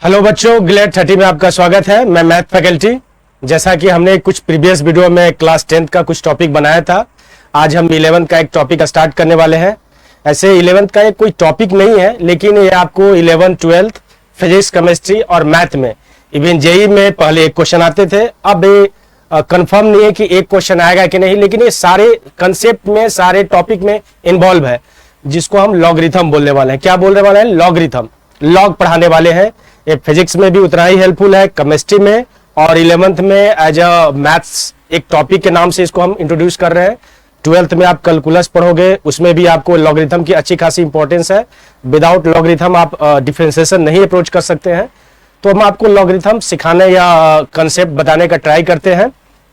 Hello बच्चों, Glade 30 में आपका स्वागत है। मैं मैथ फैकल्टी। जैसा कि हमने कुछ प्रीवियस वीडियो में क्लास 10th का कुछ टॉपिक बनाया था, आज हम 11th का एक टॉपिक स्टार्ट करने वाले हैं। ऐसे 11th का एक कोई टॉपिक नहीं है, लेकिन ये आपको 11th 12th फिजिक्स, केमिस्ट्री और मैथ में, इवन जेई में पहले एक क्वेश्चन आते थे। अब ये कंफर्म नहीं है कि एक क्वेश्चन आएगा कि नहीं, लेकिन ये सारे कंसेप्ट में, सारे टॉपिक में इन्वॉल्व है, जिसको हम लॉगरिथम बोलने वाले हैं। क्या बोलने वाले हैं? लॉगरिथम। लॉग पढ़ाने वाले हैं। ये फिजिक्स में भी उतना ही हेल्पफुल है, केमिस्ट्री में, और 11th में एज अ मैथ्स एक टॉपिक के नाम से इसको हम इंट्रोड्यूस कर रहे हैं। 12th में आप कैलकुलस पढ़ोगे, उसमें भी आपको लॉगरिथम की अच्छी खासी इंपॉर्टेंस है। विदाउट लॉगरिथम आप डिफरेंशिएशन नहीं अप्रोच कर सकते हैं। तो हम आपको लॉगरिथम सिखाने या कंसेप्ट बताने का ट्राई करते हैं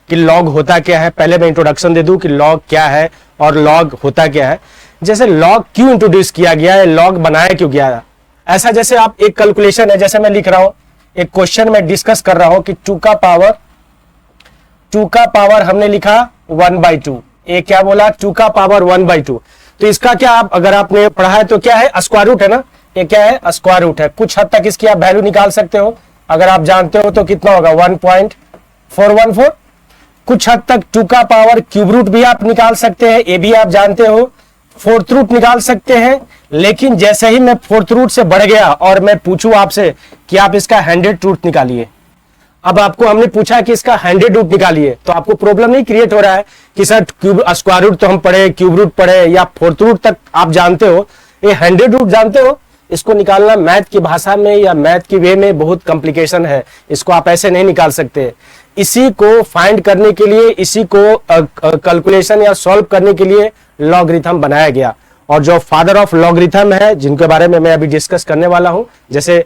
कि लॉग होता क्या है। पहले मैं इंट्रोडक्शन दे दूं कि लॉग क्या है और लॉग होता क्या है। जैसे लॉग क्यों इंट्रोड्यूस किया गया है, लॉग बनाया क्यों गया है। ऐसा जैसे आप एक कैलकुलेशन है, जैसे मैं लिख रहा हूं एक क्वेश्चन में डिस्कस कर रहा हूं कि 2 का पावर हमने लिखा 1/2। ये क्या बोला? 2 का पावर 1/2। तो इसका क्या, आप अगर आपने पढ़ा है तो क्या है? स्क्वायर रूट है ना। ये क्या है? स्क्वायर रूट है। कुछ हद तक इसकी आप वैल्यू निकाल सकते हो। अगर आप जानते हो तो कितना होगा? 1.414। कुछ हद तक 2 का पावर क्यूब रूट भी आप निकाल सकते हैं, ये भी आप जानते हो। 4th रूट निकाल सकते हैं। लेकिन जैसे ही मैं 4th रूट से बढ़ गया और मैं पूछूं आपसे कि आप इसका 100th रूट निकालिए, अब आपको हमने पूछा कि इसका 100 रूट निकालिए, तो आपको प्रॉब्लम नहीं क्रिएट हो रहा है कि सर क्यूब स्क्वायर रूट तो हम पढ़े, क्यूब रूट पढ़े, या 4th रूट तक आप जानते हो, ये 100 रूट जानते हो। इसको निकालना मैथ की भाषा में या मैथ की वे में बहुत कॉम्प्लिकेशन है। इसको आप ऐसे नहीं निकाल सकते। इसी को फाइंड करने के लिए, इसी को कैलकुलेशन या सॉल्व करने के लिए लॉगरिथम बनाया गया। और जो फादर ऑफ लॉगरिथम है, जिनके बारे में मैं अभी डिस्कस करने वाला हूं, जैसे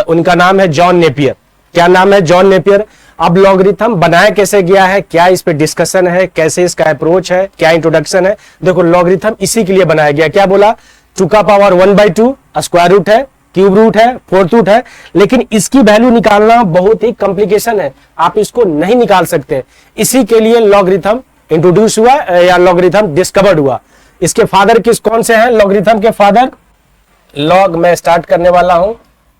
उनका नाम है जॉन नेपियर। क्या नाम है? John Napier. अब लॉगरिथम बनाया कैसे गया है, क्या इस पे डिस्कशन है, कैसे इसका अप्रोच है, क्या इंट्रोडक्शन है। देखो, लॉगरिथम इसी के लिए बनाया गया। क्या बोला? 2 का पावर 1/2 स्क्वायर रूट है, क्यूब रूट है, 4th रूट है, लेकिन इसकी वैल्यू निकालना बहुत ही कॉम्प्लिकेशन है, आप इसको नहीं निकाल सकते। इसी के लिए लॉगरिथम इंट्रोड्यूस हुआ या लॉगरिथम डिस्कवर्ड हुआ। इसके फादर कौन से हैं? लॉगरिथम के फादर लॉग, मैं स्टार्ट करने वाला हूं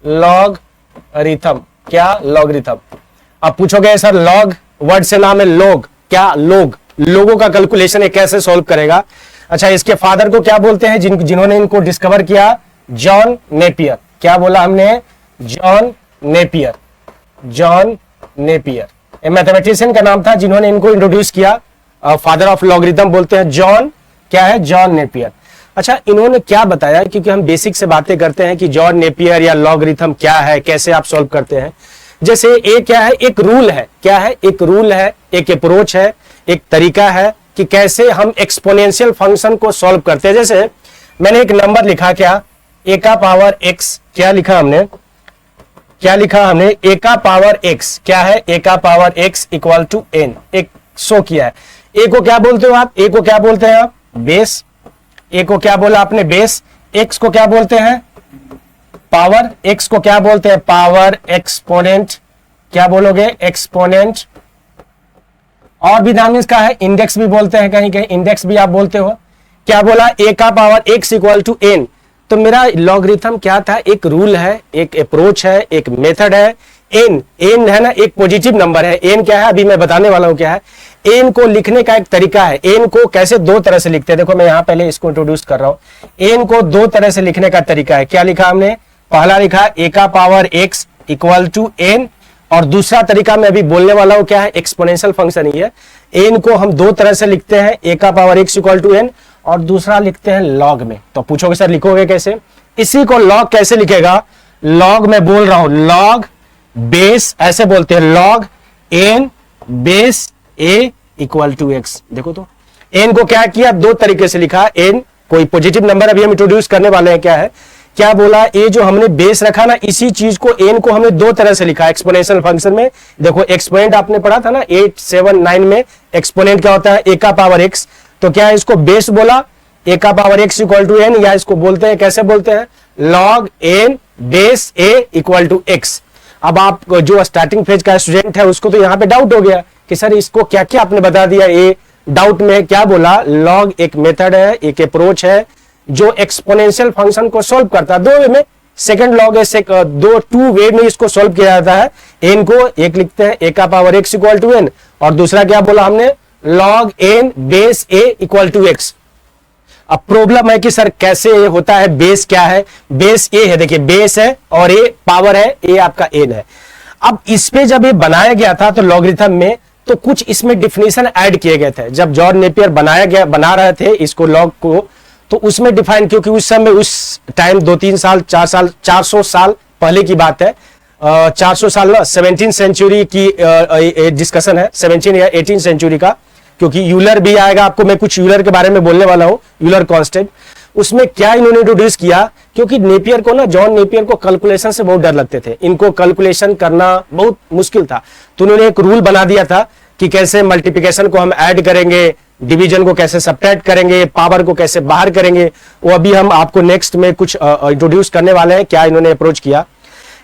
लॉगरिथम। क्या? लॉगरिथम। अब पूछोगे सर लॉग वर्ड से नाम है लोग, क्या लोग? लोगों का कैलकुलेशन है, कैसे सॉल्व करेगा। अच्छा, इसके फादर को क्या बोलते हैं? जिन्होंने इनको डिस्कवर किया? John Napier. क्या बोला हमने? John Napier. John Napier mathematician का नाम था जिन्होंने इनको इंट्रोड्यूस किया। फादर ऑफ लॉगरिथम बोलते हैं जॉन, क्या है? John Napier. अच्छा, इन्होंने क्या बताया, क्योंकि हम बेसिक से बातें करते हैं कि जॉन नेपियर या लॉगरिथम क्या है, कैसे आप सॉल्व करते हैं। जैसे ये क्या है? एक रूल है। क्या है? एक रूल है, एक अप्रोच है, एक तरीका है कि कैसे हम एक्सपोनेंशियल फंक्शन को सॉल्व करते हैं। जैसे मैंने एक नंबर लिखा, क्या? a का पावर x। क्या लिखा हमने? क्या लिखा हमने? a का पावर x। क्या है? a का power x equal to n। एक शो किया है। a को क्या बोलते हो आप? a को क्या बोलते हैं आप? बेस। a को क्या बोला आपने? बेस। x को क्या बोलते हैं? पावर। x को क्या बोलते हैं? पावर। एक्सपोनेंट क्या बोलोगे? एक्सपोनेंट। और भी नाम इसका है, इंडेक्स भी बोलते हैं, कहीं कहीं इंडेक्स भी आप बोलते हो। क्या बोला? a का power x equal to n। तो मेरा लॉगरिथम क्या था? एक रूल है, एक अप्रोच है, एक मेथड है। n है ना, एक पॉजिटिव नंबर है। n क्या है? अभी मैं बताने वाला हूं क्या है। n को लिखने का एक तरीका है। n को कैसे दो तरह से लिखते हैं, देखो मैं यहां पहले इसको इंट्रोड्यूस कर रहा हूं। n को दो तरह से लिखने का तरीका है। क्या लिखा हमने? पहला लिखा a का power x equal to n, और दूसरा तरीका मैं अभी बोलने वाला हूं क्या है? एक्सपोनेंशियल फंक्शन ही है। n को हम दो तरह से लिखते हैं, a का power x equal to n, और दूसरा लिखते हैं लॉग में। तो पूछोगे सर लिखोगे कैसे? इसी को लॉग कैसे लिखेगा? लॉग मैं बोल रहा हूं, लॉग बेस, ऐसे बोलते हैं, log n base a equal to x। देखो तो n को क्या किया? दो तरीके से लिखा। n कोई पॉजिटिव नंबर अभी हम इंट्रोड्यूस करने वाले हैं। क्या है? क्या बोला? ये जो हमने बेस रखा ना, इसी चीज को n को हमने दो तरह से लिखा एक्सपोनेंशियल फंक्शन में। देखो एक्सपोनेंट आपने पढ़ा था ना 8, 7, 9 में। एक्सपोनेंट क्या होता है? a का पावर x। तो क्या है? इसको बेस बोला, a का power x equal to n, या इसको बोलते हैं, कैसे बोलते हैं? Log n base a equal to x। अब आप जो स्टार्टिंग फेज का स्टूडेंट है उसको तो यहाँ पे डाउट हो गया कि सर इसको क्या क्या आपने बता दिया। ए डाउट में क्या बोला? लॉग एक मेथड है, एक अप्रोच है जो एक्सपोनेंशियल फंक्शन को सॉल्व करता है। दो वे में सेकंड लॉग है, दो टू वे में इसको सॉल्व किया जाता है। एन को एक लिखते हैं ए का power x equal to n, और दूसरा क्या बोला हमने, log n base a equal to x. अब प्रॉब्लम है कि सर कैसे ये होता है, बेस क्या है, बेस ए है, देखिए बेस है और ए पावर है, ए आपका एन है। अब इस पे जब ये बनाया गया था तो लॉगरिथम में, तो कुछ इसमें डिफिनेशन ऐड किए गए थे। जब जॉन नेपियर बना रहे थे इसको लॉग को, तो उसमें डिफाइन, क्योंकि उस समय उस टाइम 2-3 साल 4 साल 400 साल पहले की बात है, 400 साल 17th सेंचुरी की डिस्कशन है, 17 या 18 सेंचुरी का, क्योंकि यूलर भी आएगा आपको, मैं कुछ यूलर के बारे में बोलने वाला हूं, यूलर कांस्टेंट। उसमें क्या इन्होंने इंट्रोड्यूस किया, क्योंकि नेपियर को ना, जॉन नेपियर को कैलकुलेशन से बहुत डर लगते थे, इनको कैलकुलेशन करना बहुत मुश्किल था। तो उन्होंने एक रूल बना दिया था कि कैसे मल्टीप्लिकेशन को हम ऐड करेंगे, डिवीजन को कैसे सब्ट्रैक्ट करेंगे, पावर को कैसे बाहर करेंगे, वो अभी हम आपको नेक्स्ट में कुछ इंट्रोड्यूस करने वाले हैं, क्या इन्होंने अप्रोच किया।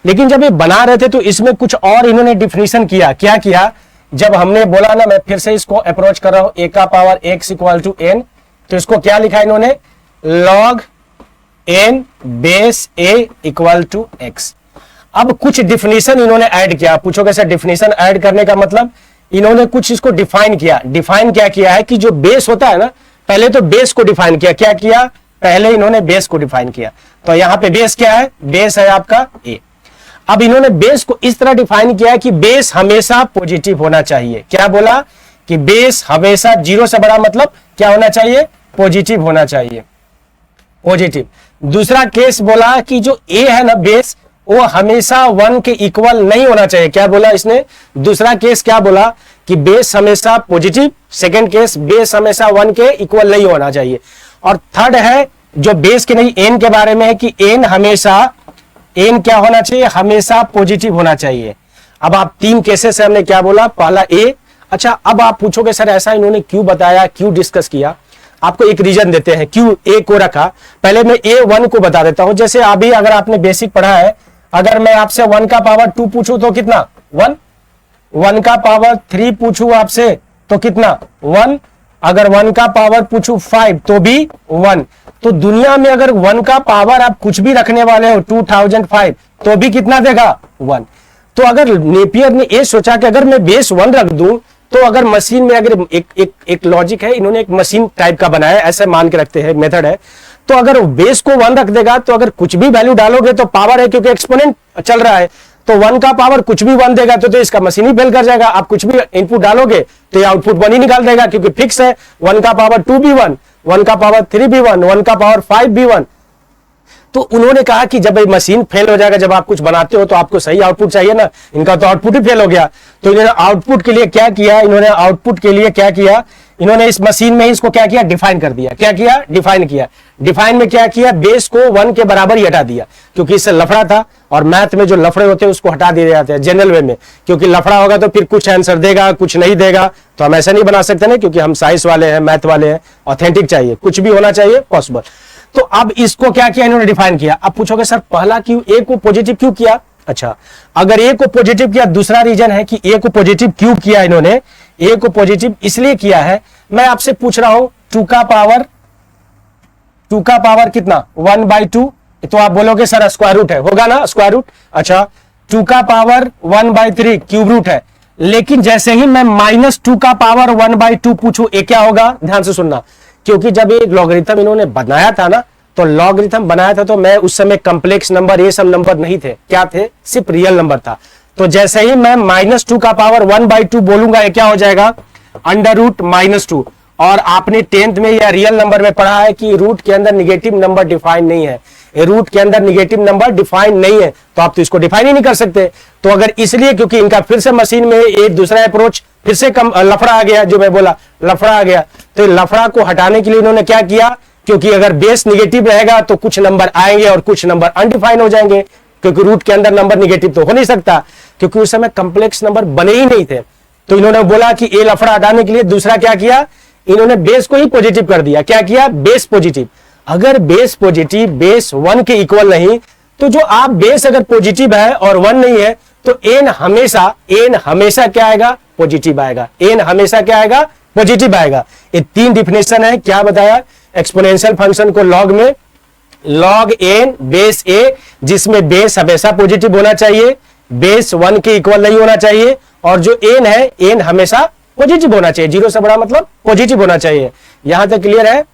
लेकिन जब ये बना रहे थे तो इसमें कुछ और इन्होंने डिफिनेशन किया। क्या किया, जब हमने बोला ना, मैं फिर से इसको अप्रोच कर रहा हूं, ए का power x equal to n, तो इसको क्या लिखा इन्होंने, log n base a equal to x. अब कुछ डिफिनेशन इन्होंने ऐड किया। पूछोगे सर डिफिनेशन ऐड करने का मतलब, इन्होंने कुछ इसको डिफाइन किया। डिफाइन क्या किया है कि जो बेस होता है ना, पहले तो बेस को डिफाइन किया। क्या किया, पहले इन्होंने बेस को डिफाइन किया। तो यहां पे बेस क्या है, बेस है आपका ए। अब इन्होंने बेस को इस तरह डिफाइन किया कि बेस हमेशा पॉजिटिव होना चाहिए। क्या बोला कि बेस हमेशा 0 से बड़ा, मतलब क्या होना चाहिए, पॉजिटिव होना चाहिए, पॉजिटिव। दूसरा केस बोला कि जो ए है ना बेस, वो हमेशा 1 के इक्वल नहीं होना चाहिए। क्या बोला इसने, दूसरा केस क्या बोला कि बेस हमेशा पॉजिटिव, सेकंड केस बेस हमेशा 1 के इक्वल नहीं होना चाहिए। और थर्ड है जो बेस के नहीं, एन के बारे में है कि एन हमेशा, एन क्या होना चाहिए, हमेशा पॉजिटिव होना चाहिए। अब आप 3 केसेस से हमने क्या बोला, पहला ए। अच्छा, अब आप पूछोगे सर ऐसा इन्होंने क्यों बताया, क्यों डिस्कस किया, आपको एक रीजन देते हैं क्यों ए को रखा। पहले मैं A1 को बता देता हूं। जैसे अभी अगर आपने बेसिक पढ़ा है, अगर मैं आपसे 1 का पावर 2 पूछूं तो कितना, 1। 1 का पावर 3 पूछूं आपसे तो कितना, 1। अगर 1 का पावर पूछूं 5 तो भी 1। तो दुनिया में अगर 1 का पावर आप कुछ भी रखने वाले हो 2005 तो भी कितना देगा, 1। तो अगर नेपियर ने ये सोचा कि अगर मैं बेस 1 रख दूं, तो अगर मशीन में, अगर एक लॉजिक है, इन्होंने एक मशीन टाइप का बनाया है, ऐसे मान के रखते हैं, मेथड है। तो अगर बेस को 1 रख देगा तो अगर कुछ भी वैल्यू डालोगे तो पावर है, क्योंकि एक्सपोनेंट चल रहा है, तो 1 का पावर कुछ भी 1 देगा तो इसका मशीन ही फेल कर जाएगा। आप कुछ भी इनपुट डालोगे तो ये आउटपुट 1 ही निकाल देगा, क्योंकि फिक्स है। 1 का पावर 2 भी 1, 1 का पावर 3 भी 1, 1 का पावर 5 भी 1। तो उन्होंने कहा कि जब ये मशीन फेल हो जाएगा, जब आप कुछ बनाते हो तो आपको सही आउटपुट चाहिए ना, इनका तो आउटपुट ही फेल हो गया। तो इन्होंने आउटपुट के लिए क्या किया, इन्होंने इस मशीन में इसको क्या किया, डिफाइन कर दिया। क्या किया, डिफाइन किया। डिफाइन में क्या किया, बेस को 1 के बराबर ही हटा दिया, क्योंकि इससे लफड़ा था, और मैथ में जो लफड़े होते हैं उसको हटा दिए जाते हैं जनरल वे में, क्योंकि लफड़ा होगा तो फिर कुछ आंसर देगा, कुछ नहीं देगा, तो हम ऐसा नहीं बना सकते ना, क्योंकि हम साइंस वाले हैं, मैथ वाले हैं, ऑथेंटिक चाहिए, कुछ भी होना चाहिए पॉसिबल। तो अब इसको क्या किया, इन्होंने डिफाइन किया। अब पूछोगे सर पहला क्यों, ए को पॉजिटिव क्यों किया। अच्छा, अगर ए को पॉजिटिव किया, दूसरा रीजन है कि ए को पॉजिटिव क्यों किया इन्होंने। ए को पॉजिटिव इसलिए किया है, मैं आपसे पूछ रहा हूं 2 का पावर कितना, 1/2, तो आप बोलोगे सर स्क्वायर रूट है, होगा ना स्क्वायर रूट। अच्छा, 2 का पावर 1/3 क्यूब रूट है। लेकिन जैसे ही मैं -2 का पावर 1/2 पूछूं, ये क्या होगा, ध्यान से सुनना, क्योंकि जब ये लॉगरिथम इन्होंने बनाया था ना, तो लॉगरिथम बनाया था तो मैं उस समय कॉम्प्लेक्स नंबर, ये सब नंबर नहीं थे, क्या थे, सिर्फ रियल नंबर था। तो जैसे ही मैं -2 का पावर 1/2 बोलूंगा, ये क्या हो जाएगा, √-2। और आपने 10th में या रियल नंबर में पढ़ा है कि रूट के अंदर निगेटिव नंबर डिफाइन नहीं है। रूट के अंदर निगेटिव नंबर डिफाइन नहीं है, तो आप तो इसको डिफाइन ही नहीं कर सकते। तो अगर इसलिए, क्योंकि इनका फिर से मशीन में एक दूसरा अप्रोच, फिर से कम लफड़ा आ गया, जो मैं बोला लफड़ा आ गया, तो लफड़ा को हटाने के लिए इन्होंने क्या किया, क्योंकि अगर बेस निगेटिव रहेगा तो कुछ नंबर आएंगे और कुछ नंबर अनडिफाइन हो जाएंगे, क्योंकि रूट के अंदर नंबर निगेटिव तो हो नहीं सकता, क्योंकि उस समय कॉम्प्लेक्स नंबर बने ही नहीं थे। तो इन्होंने बोला कि ये लफड़ा हटाने के लिए दूसरा क्या किया, इन्होंने बेस को ही पॉजिटिव कर दिया। क्या किया, बेस पॉजिटिव। अगर बेस पॉजिटिव, बेस 1 के इक्वल नहीं, तो जो आप बेस अगर पॉजिटिव है और 1 नहीं है, तो एन हमेशा क्या आएगा, पॉजिटिव आएगा। एन हमेशा क्या आएगा, पॉजिटिव आएगा। ये 3 डिफिनेशन है। क्या बताया, एक्सपोनेंशियल फंक्शन को लॉग में log n बेस a, जिसमें बेस हमेशा पॉजिटिव होना चाहिए, बेस 1 के इक्वल नहीं होना चाहिए, और जो n है n हमेशा पॉजिटिव होना चाहिए, 0 से बड़ा मतलब पॉजिटिव होना चाहिए। यहां तक क्लियर है?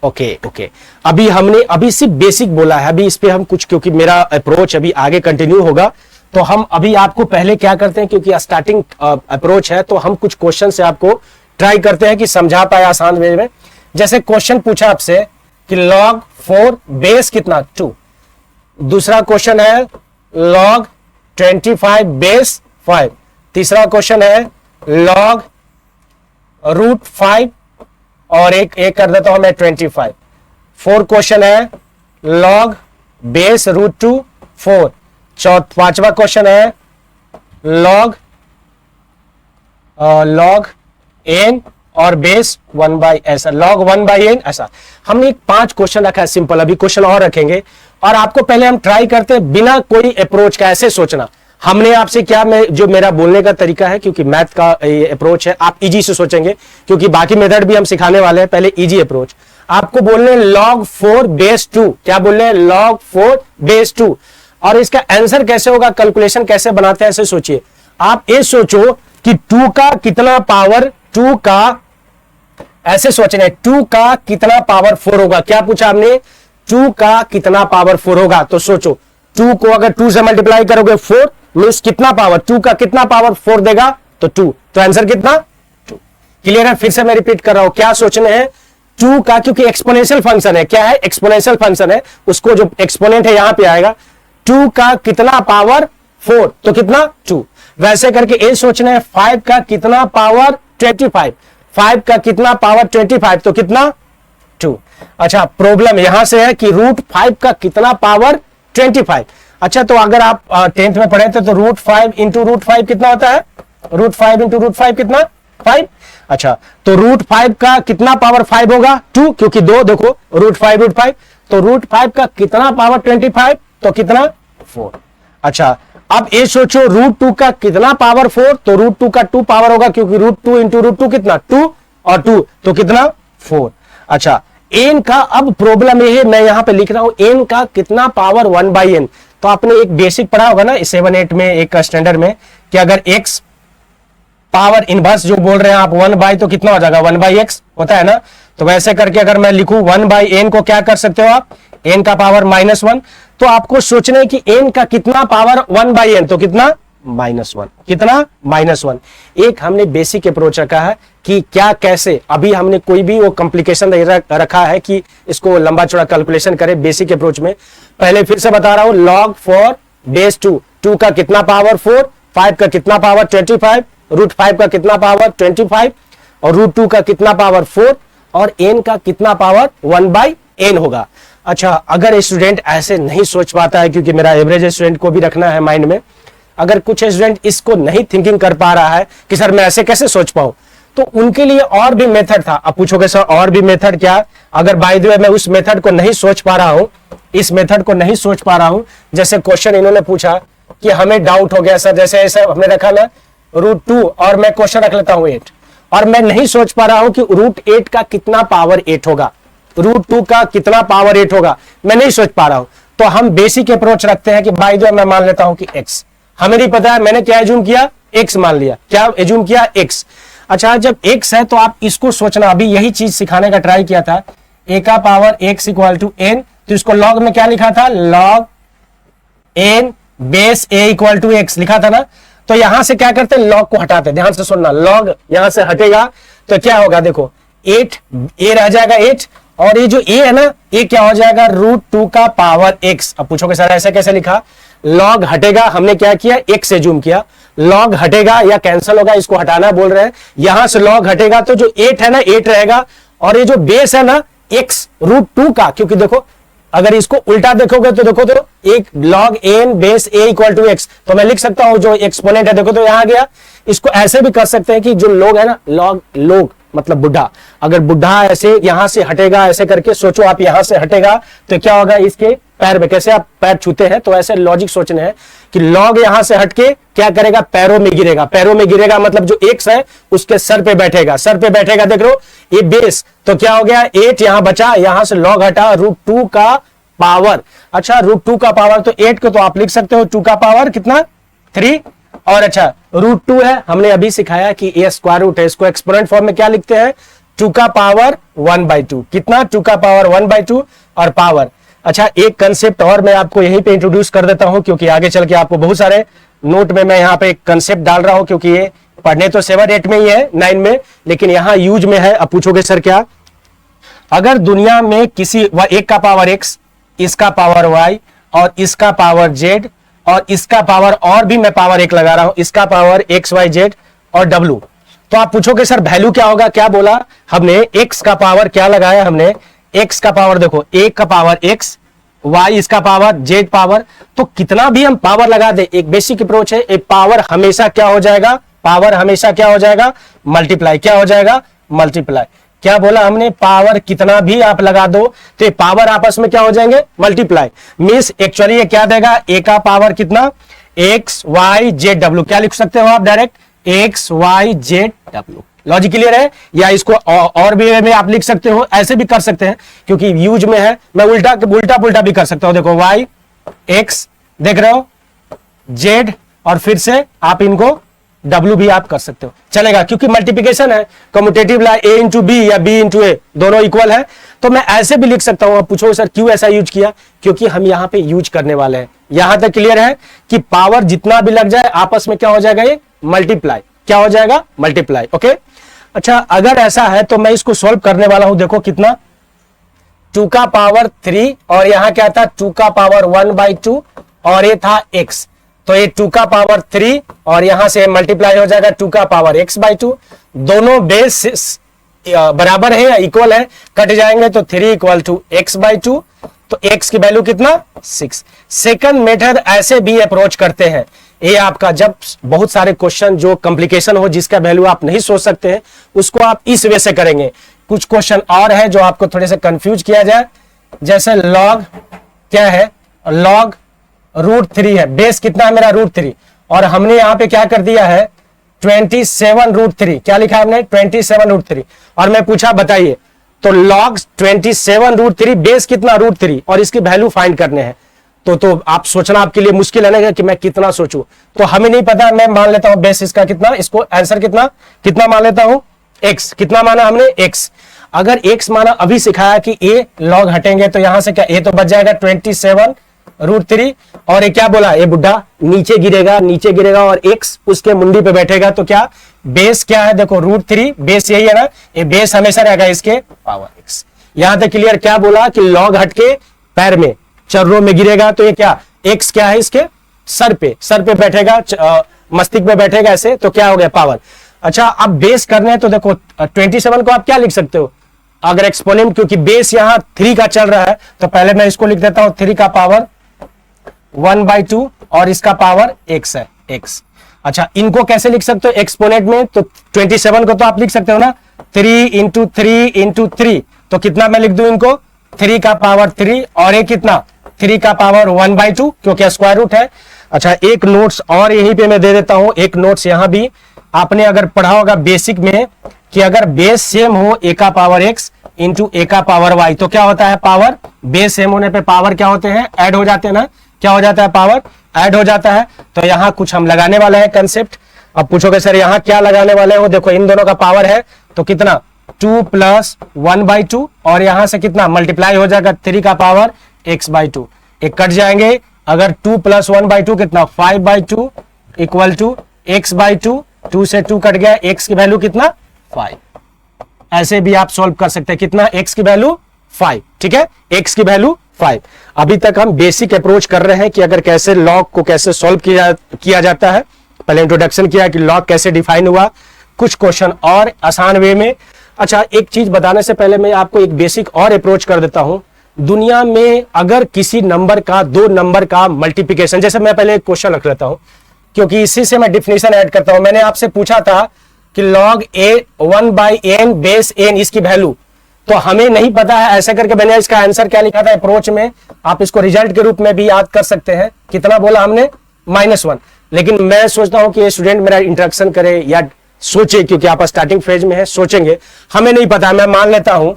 Okay okay. अभी सिर्फ बेसिक बोला है, अभी इस पे हम कुछ, क्योंकि मेरा अप्रोच अभी आगे कंटिन्यू होगा, तो हम अभी आपको पहले क्या करते हैं, क्योंकि स्टार्टिंग अप्रोच है, तो हम कुछ क्वेश्चन से आपको ट्राई करते हैं कि समझा पाए आसान वे में। जैसे क्वेश्चन पूछा आपसे कि log 4 बेस कितना 2, दूसरा क्वेश्चन है log 25 बेस 5, तीसरा क्वेश्चन है log √5 और एक कर देता हूं मैं 25, फोर्थ क्वेश्चन है log बेस √2 4, पांचवा क्वेश्चन है log n और बेस 1/, ऐसा log 1/n, ऐसा हमने एक 5 क्वेश्चन रखा है सिंपल। अभी क्वेश्चन और रखेंगे, और आपको पहले हम ट्राई करते हैं बिना कोई अप्रोच का ऐसे सोचना। हमने आपसे क्या, जो मेरा बोलने का तरीका है, क्योंकि मैथ का अप्रोच है, आप इजी से सोचेंगे, क्योंकि बाकी मेथड भी हम सिखाने वाले हैं। पहले इजी अप्रोच आपको बोलने log 4 बेस 2, क्या बोल रहे हैं? log 4 बेस 2, और इसका आंसर कैसे होगा, कैलकुलेशन कैसे बनाते हैं, ऐसे सोचिए। आप ये सोचो कि 2 का कितना पावर, 2 का, ऐसे सोचना है 2 का कितना पावर 4 होगा। क्या पूछा आपने? 2 का कितना पावर 4 होगा। तो सोचो 2 को अगर 2 से मल्टीप्लाई करोगे 4 मीन्स कितना पावर, 2 का कितना पावर 4 देगा, तो 2, तो आंसर कितना 2। क्लियर है? फिर से मैं रिपीट कर रहा हूं, क्या सोचने हैं? 2 का, क्योंकि एक्सपोनेंशियल फंक्शन है, क्या है? एक्सपोनेंशियल फंक्शन है, उसको जो एक्सपोनेंट है यहां पे आएगा। 2 का कितना पावर 4, तो कितना 2। वैसे करके ए सोचना है 5 का कितना पावर 25, 5 का कितना पावर 25, तो कितना 2। अच्छा, प्रॉब्लम यहां से है कि √5 का कितना पावर 25। अच्छा, तो अगर आप 10th में पढ़े थे तो √5 इंटू √5 कितना होता है? √5 इंटू √5 कितना? 5। अच्छा, तो √5 का कितना पावर 5 होगा? 2, क्योंकि 2 देखो √5, तो √5 का कितना पावर 25, तो कितना 4। अच्छा, अब ये सोचो √2 का कितना पावर 4, तो √2 का 2 पावर होगा, क्योंकि √2 इंटू √2 कितना 2 और 2, तो कितना 4। अच्छा, n का, अब प्रॉब्लम ये है, मैं यहां पे लिख रहा हूं n का कितना पावर 1/n। तो आपने एक बेसिक पढ़ा होगा ना 7-8 में, एक स्टैंडर्ड में, कि अगर x पावर इनवर्स जो बोल रहे हैं आप 1/, तो कितना हो जाएगा 1/x होता है ना। तो वैसे करके अगर मैं लिखूं 1/n को क्या कर सकते हो आप? n का पावर -1, तो आपको सोचना है कि n का कितना पावर 1/n, तो कितना -1, कितना -1। एक हमने बेसिक अप्रोच रखा है कि क्या कैसे, अभी हमने कोई भी वो कॉम्प्लिकेशन रखा है कि इसको लंबा चौड़ा कैलकुलेशन करें बेसिक अप्रोच में। पहले फिर से बता रहा हूं, log 4 बेस 2, 2 का कितना पावर 4, 5 का कितना पावर 25, √5 का कितना पावर 25, और √2 का कितना पावर 4, और n का कितना पावर 1/n होगा। अच्छा, अगर स्टूडेंट ऐसे नहीं सोच पाता है, क्योंकि मेरा एवरेज स्टूडेंट को भी रखना है माइंड में, अगर कुछ स्टूडेंट इसको नहीं थिंकिंग कर पा रहा है कि सर मैं ऐसे कैसे सोच पाऊं, तो उनके लिए और भी मेथड था। अब पूछोगे सर और भी मेथड क्या? अगर बाय द वे मैं उस मेथड को नहीं सोच पा रहा हूं, इस मेथड को नहीं सोच पा रहा हूं, जैसे क्वेश्चन इन्होंने पूछा कि हमें डाउट हो गया सर, जैसे ऐसे हमने रखा ना √2 और मैं क्वेश्चन रख लेता हूं 8, और मैं नहीं सोच पा रहा हूं कि √8 का कितना पावर 8 होगा, √2 का कितना पावर 8 होगा, मैं नहीं सोच पा रहा हूं। तो हम बेसिक अप्रोच रखते हैं कि बाय द वे मैं मान लेता हूं कि x, हमें नहीं पता है, मैंने क्या एज्यूम किया? x मान लिया। क्या एज्यूम किया? x। अच्छा, जब x है तो आप इसको सोचना, अभी यही चीज सिखाने का ट्राई किया था, a का power x equal to n, तो इसको log में क्या लिखा था? log n base a equal to x लिखा था ना। तो यहां से क्या करते हैं? log को हटाते हैं, ध्यान से सुनना, log यहां से हटेगा तो क्या होगा? देखो 8 a रह जाएगा 8, और ये जो a है ना, ये क्या हो जाएगा? √2 का पावर x। अब पूछोगे सर ऐसे कैसे लिखा? log हटेगा, हमने क्या किया? x एज्यूम किया, log हटेगा या कैंसिल होगा, इसको हटाना बोल रहे हैं। यहां से log हटेगा तो जो 8 है ना 8 रहेगा, और ये जो बेस है ना x √2 का, क्योंकि देखो अगर इसको उल्टा देखोगे तो देखो तो एक log n base a equal to x, तो मैं लिख सकता हूं जो एक्सपोनेंट है, देखो तो यहां गया। इसको ऐसे भी कर सकते हैं कि जो लोग है ना, लोग मतलब बुढ़ा, अगर बुढ़ा ऐसे यहां से हटेगा, ऐसे करके सोचो आप, यहां से हटेगा तो क्या होगा? इसके पैर में, कैसे आप पैर छूते हैं, तो ऐसे लॉजिक सोचने हैं कि log यहां से हटके क्या करेगा? पैरों में गिरेगा, पैरों में गिरेगा मतलब जो x है उसके सर पे बैठेगा, सर पे बैठेगा। देख लो ये बेस, तो क्या हो गया? 8 यहां बचा, यहां से log हटा, √2 का पावर। अच्छा √2 का पावर तो 8 को तो आप लिख सकते हो 2 का पावर कितना 3। और अच्छा √2 है, हमने अभी सिखाया कि ये स्क्वायर रूट है, इसको एक्सपोनेंट फॉर्म में क्या लिखते हैं 2 का पावर 1/2। कितना 2 का पावर 1/2 और पावर। अच्छा एक कंसेप्ट और मैं आपको यहीं पे इंट्रोड्यूस कर देता हूं, क्योंकि आगे चल के आपको बहुत सारे नोट में मैं यहाँ पे एक कंसेप्ट डाल रहा हूं, क्योंकि ये पढ़ने तो 7 8 में ही है 9 में, लेकिन यहां यूज में है। अब पूछोगे सर क्या, अगर दुनिया में किसी एक का पावर x, इसका पावर y और इसका पावर z और इसका पावर और भी मैं पावर 1 लगा रहा हूं, इसका पावर x y z और w, तो आप पूछोगे सर वैल्यू क्या होगा। क्या बोला हमने, x का पावर क्या लगाया हमने, x का पावर देखो 1 का पावर x, y इसका पावर z पावर, तो कितना भी हम पावर लगा दे, एक बेसिक अप्रोच है, एक पावर हमेशा क्या हो जाएगा, पावर हमेशा क्या हो जाएगा मल्टीप्लाई। क्या हो जाएगा मल्टीप्लाई। क्या बोला हमने, पावर कितना भी आप लगा दो तो ये पावर आपस में क्या हो जाएंगे मल्टीप्लाई। मींस एक्चुअली ये क्या देगा, a का पावर कितना x y z w, क्या लिख सकते हो आप direct x y z w। Logic clear है। या इसको और भी में आप लिख सकते हो, ऐसे भी कर सकते हैं क्योंकि यूज में है। मैं उल्टा पुल्टा भी कर सकता हूं, देखो y x देख रहे हो z और फिर से आप इनको W भी आप कर सकते हो, चलेगा, क्योंकि मल्टीप्लिकेशन है। Commutative law A into B या B इंटू A दोनों इक्वल है, तो मैं ऐसे भी लिख सकता हूं। आप पूछो सर क्यों ऐसा यूज किया, क्योंकि हम यहां पे यूज करने वाले हैं। यहां तक क्लियर है कि पावर जितना भी लग जाए आपस में क्या हो जाएगा, ये मल्टीप्लाई। क्या हो जाएगा मल्टीप्लाई। ओके अच्छा अगर ऐसा है तो मैं इसको सॉल्व करने वाला हूं। देखो कितना 2 का पावर 3 और यहां क्या था 2 का पावर 1/2 और ये था x, तो ये 2 का पावर 3 और यहां से मल्टीप्लाई हो जाएगा 2 का पावर x/2। दोनों बेस बराबर है या इक्वल है, कट जाएंगे तो 3 = x/2, तो x की वैल्यू कितना 6। सेकंड मेथड ऐसे भी अप्रोच करते हैं, ये आपका जब बहुत सारे क्वेश्चन जो कॉम्प्लिकेशन हो जिसका वैल्यू आप नहीं सोच सकते हैं उसको आप इस वे से करेंगे। कुछ क्वेश्चन और है जो आपको थोड़े से कंफ्यूज किया जाए, जैसे लॉग क्या है, लॉग √3 है, बेस कितना है मेरा √3 और हमने यहां पे क्या कर दिया है 27√3, क्या लिखा है हमने 27√3 और मैं पूछा बताइए, तो लॉग 27√3 बेस कितना √3 और इसकी वैल्यू फाइंड करने हैं। तो आप सोचना आपके लिए मुश्किल है ना कि मैं कितना सोचूं, तो हमें नहीं पता, मैं मान लेता हूं बेस इसका कितना, इसको आंसर कितना मान लेता हूं x। कितना माना हमने x, अगर x माना अभी सिखाया कि a लॉग हटेंगे तो यहां से क्या a तो बच जाएगा 27√3 और ये क्या बोला, ये बुढ़ा नीचे गिरेगा और x उसके मुंडी पे बैठेगा, तो क्या बेस क्या है देखो √3 बेस यही है ना, ये बेस हमेशा रहेगा इसके पावर x। यहां तक क्लियर। क्या बोला कि लॉग हटके पैर में चर्रों में गिरेगा, तो ये क्या x क्या है इसके सर पे बैठेगा, मस्तिष्क पे बैठेगा ऐसे, तो क्या हो गया पावर। अच्छा अब बेस करने हैं तो देखो 27 को आप क्या लिख सकते हो, अगर एक्सपोनेंट, क्योंकि बेस यहां 3 का चल रहा है तो पहले मैं इसको लिख देता हूं 3 का पावर 1/2 और इसका पावर x है x। अच्छा इनको कैसे लिख सकते हो एक्सपोनेंट में, तो 27 को तो आप लिख सकते हो ना 3 × 3 × 3, तो कितना मैं लिख दूं इनको 3 का पावर 3 और ये कितना 3 का पावर 1/2 क्योंकि स्क्वायर रूट है। अच्छा एक नोट्स और यहीं पे मैं दे देता हूं, एक नोट्स यहां भी आपने अगर पढ़ा होगा बेसिक में कि अगर बेस सेम हो a का पावर x इंटू a का पावर y, तो क्या होता है पावर, बेस सेम होने पे पावर क्या होते हैं ऐड हो जाते हैं ना, क्या हो जाता है पावर ऐड हो जाता है। तो यहां कुछ हम लगाने वाले हैं कंसेप्ट। अब पूछोगे सर यहां क्या लगाने वाले हो, देखो इन दोनों का पावर है तो कितना 2 + 1/2 और यहां से कितना मल्टीप्लाई हो जाएगा 3 का पावर x/2, एक कट जाएंगे, अगर 2 + 1/2 कितना 5/2 = x/2, 2 से 2 कट गया, x की वैल्यू कितना 5। ऐसे भी आप सॉल्व कर सकते हैं, कितना x की वैल्यू 5, ठीक है x की वैल्यू 5। अभी तक हम बेसिक अप्रोच कर रहे हैं कि अगर कैसे लॉग को कैसे सॉल्व किया जाता है। पहले इंट्रोडक्शन किया कि लॉग कैसे डिफाइन हुआ, कुछ क्वेश्चन और आसान वे में। अच्छा एक चीज बताने से पहले मैं आपको एक बेसिक और अप्रोच कर देता हूं। दुनिया में अगर किसी नंबर का 2 नंबर का मल्टीप्लिकेशन, जैसे मैं पहले एक क्वेश्चन रख लेता हूं क्योंकि इसी से मैं डिफिनेशन ऐड करता हूं। मैंने आपसे पूछा था कि log a 1/n base n इसकी वैल्यू, तो हमें नहीं पता है, ऐसा करके मैंने इसका आंसर क्या लिखा था अप्रोच में, आप इसको रिजल्ट के रूप में भी याद कर सकते हैं। कितना बोला हमने -1, लेकिन मैं सोचता हूं कि ये स्टूडेंट मेरा इंटरेक्शन करे या सोचे, क्योंकि आप स्टार्टिंग फेज में है, सोचेंगे, हमें नहीं पता। मैं मान लेता हूं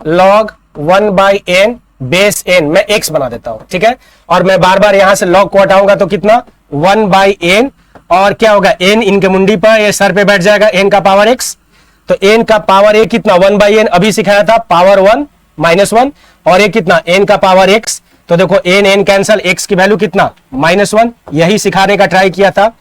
log 1/n बेस एन, मैं एक्स बना देता हूं, ठीक है। और मैं बार बार यहां से लॉग को हटाऊंगा तो कितना 1/n, और क्या होगा n इनके मुंडी पर, ये सर पे बैठ जाएगा n का पावर x, तो n का पावर a कितना 1/n, अभी सिखाया था पावर 1 -1, और ये कितना n का पावर x, तो देखो n कैंसल, x की वैल्यू कितना -1, यही सिखाने का ट्राई किया था।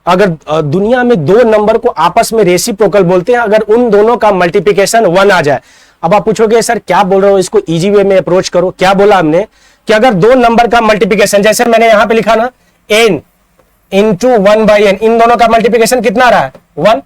अगर दुनिया में दो नंबर को आपस में रेसिप्रोकल बोलते हैं, अगर उन दोनों का मल्टीप्लिकेशन 1 आ जाए। अब आप पूछोगे सर क्या बोल रहे हो, इसको इजी वे में अप्रोच करो। क्या बोला हमने कि अगर दो नंबर का मल्टीप्लिकेशन, जैसे मैंने यहां पे लिखा ना n इंटू 1/n, इन दोनों का मल्टीप्लिकेशन कितना रहा है 1,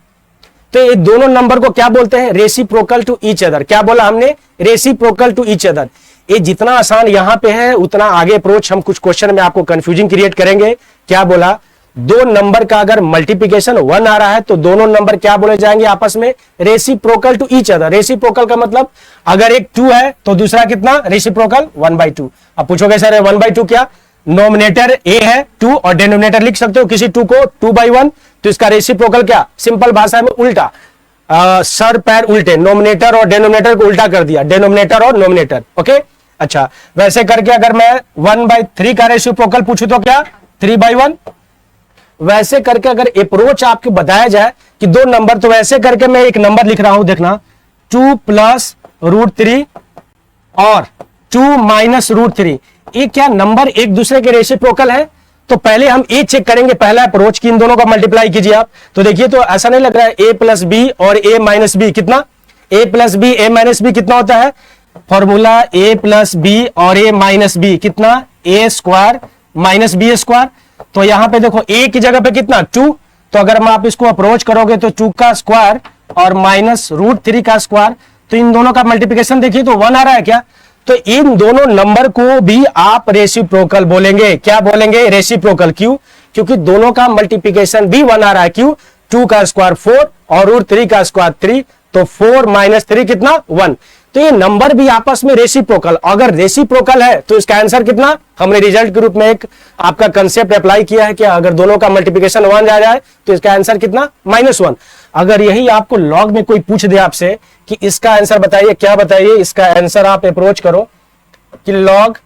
तो ये दोनों नंबर को क्या बोलते हैं, रेसिप्रोकल टू ईच अदर। क्या बोला हमने, रेसिप्रोकल टू ईच अदर। ये जितना आसान यहां पे है उतना आगे अप्रोच हम कुछ क्वेश्चन में आपको कंफ्यूजन क्रिएट करेंगे। क्या बोला, दो नंबर का अगर मल्टीप्लिकेशन 1 आ रहा है तो दोनों नंबर क्या बोले जाएंगे आपस में, reciprocal to each other. Reciprocal का मतलब अगर एक 2 है तो दूसरा कितना, रेसिप्रोकल 1/2। अब पूछोगे सर 1/2 क्या, नोमिनेटर a है 2 और डिनोमिनेटर लिख सकते हो किसी 2 को 2/1, तो इसका रेसिप्रोकल क्या, सिंपल भाषा में उल्टा, सर पैर उल्टे, नोमिनेटर और डिनोमिनेटर को उल्टा कर दिया, डिनोमिनेटर और नोमिनेटर। ओके, अच्छा वैसे करके अगर मैं 1/3 का रेसिप्रोकल पूछूं तो क्या 3/1। वैसे करके अगर अप्रोच आपको बताया जाए कि दो नंबर, तो वैसे करके मैं एक नंबर लिख रहा हूं, देखना 2 + √3 और 2 - √3, ये क्या नंबर एक दूसरे के रेसिप्रोकल है। तो पहले हम ए चेक करेंगे, पहला अप्रोच की इन दोनों का मल्टीप्लाई कीजिए आप, तो देखिए तो ऐसा नहीं लग रहा है a + b और a - b कितना, a + b a - b कितना होता है, फॉर्मूला a + b और a - b कितना, a² - b²। तो यहां पे देखो a की जगह पे कितना 2, तो अगर हम आप इसको अप्रोच करोगे तो 2 का स्क्वायर और -√3 का स्क्वायर, तो इन दोनों का मल्टीप्लिकेशन देखिए तो 1 आ रहा है क्या, तो इन दोनों नंबर को भी आप रेसिप्रोकल बोलेंगे। क्या बोलेंगे, रेसिप्रोकल। क्यों, क्योंकि दोनों का मल्टीप्लिकेशन भी 1 आ रहा है। क्यों, 2 का स्क्वायर 4 और √3 का स्क्वायर 3, तो 4 - 3 कितना 1, तो ये नंबर भी आपस में रेसिप्रोकल। अगर रेसिप्रोकल है तो इसका आंसर कितना, हमने रिजल्ट के रूप में एक आपका कंसेप्ट अप्लाई किया है कि अगर दोनों का मल्टीप्लिकेशन 1 आ जाए तो इसका आंसर कितना -1। अगर यही आपको लॉग में कोई पूछ दे आपसे कि इसका आंसर बताइए, क्या बताइए इसका आंसर, आप अप्रोच करो कि लॉग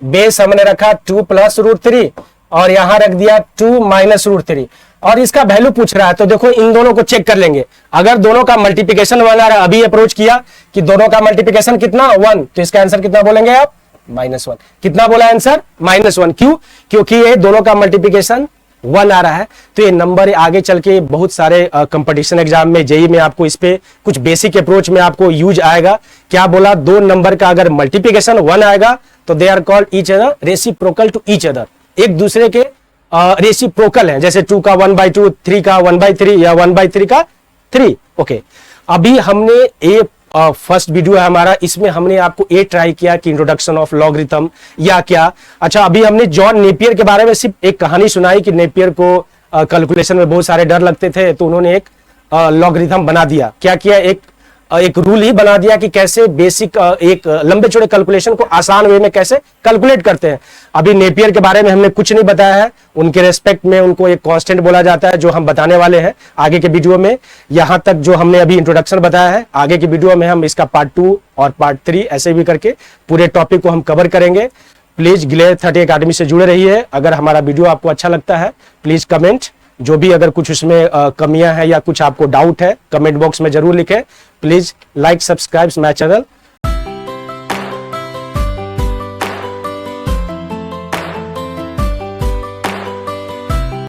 बेस हमने रखा 2 + √3 और यहां रख दिया 2 - √3 और इसका वैल्यू पूछ रहा है, तो देखो इन दोनों को चेक कर लेंगे। अगर दोनों का मल्टीप्लिकेशन 1 आ रहा है, अभी अप्रोच किया कि दोनों का मल्टीप्लिकेशन कितना 1, तो इसका आंसर कितना बोलेंगे आप, -1। कितना बोला आंसर, -1। क्यों, क्योंकि ये दोनों का मल्टीप्लिकेशन 1 आ रहा है। तो ये नंबर आगे चल के बहुत सारे कंपटीशन एग्जाम में, जेई में आपको इस पे कुछ बेसिक अप्रोच में आपको यूज आएगा। क्या बोला, दो नंबर का अगर मल्टीप्लिकेशन 1 आएगा तो they are called each other reciprocal to each other, एक दूसरे के रेसिप्रोकल है। जैसे 2 का 1/2, 3 का 1/3 या 1/3 का 3। ओके, अभी हमने ये फर्स्ट वीडियो है हमारा, इसमें हमने आपको ये ट्राई किया कि इंट्रोडक्शन ऑफ लॉगरिथम या क्या। अच्छा, अभी हमने जॉन नेपियर के बारे में सिर्फ एक कहानी सुनाई कि नेपियर को कैलकुलेशन में बहुत सारे डर लगते थे, तो उन्होंने एक लॉगरिथम बना दिया। क्या किया, एक रूल ही बना दिया कि कैसे बेसिक एक लंबे चौड़े कैलकुलेशन को आसान वे में कैसे कैलकुलेट करते हैं। अभी नेपियर के बारे में हमने कुछ नहीं बताया है, उनके रेस्पेक्ट में उनको एक कांस्टेंट बोला जाता है, जो हम बताने वाले हैं आगे के वीडियो में। यहां तक जो हमने अभी इंट्रोडक्शन बताया है, आगे की वीडियो में हम इसका पार्ट 2 और पार्ट 3 ऐसे भी करके पूरे टॉपिक को हम कवर करेंगे। प्लीज ग्लेयर 30 अकेडमी से जुड़े रहिए। अगर हमारा वीडियो आपको अच्छा लगता है प्लीज कमेंट, जो भी अगर कुछ उसमें कमियां हैं या कुछ आपको डाउट है कमेंट बॉक्स में जरूर लिखें। Please like subscribe my channel.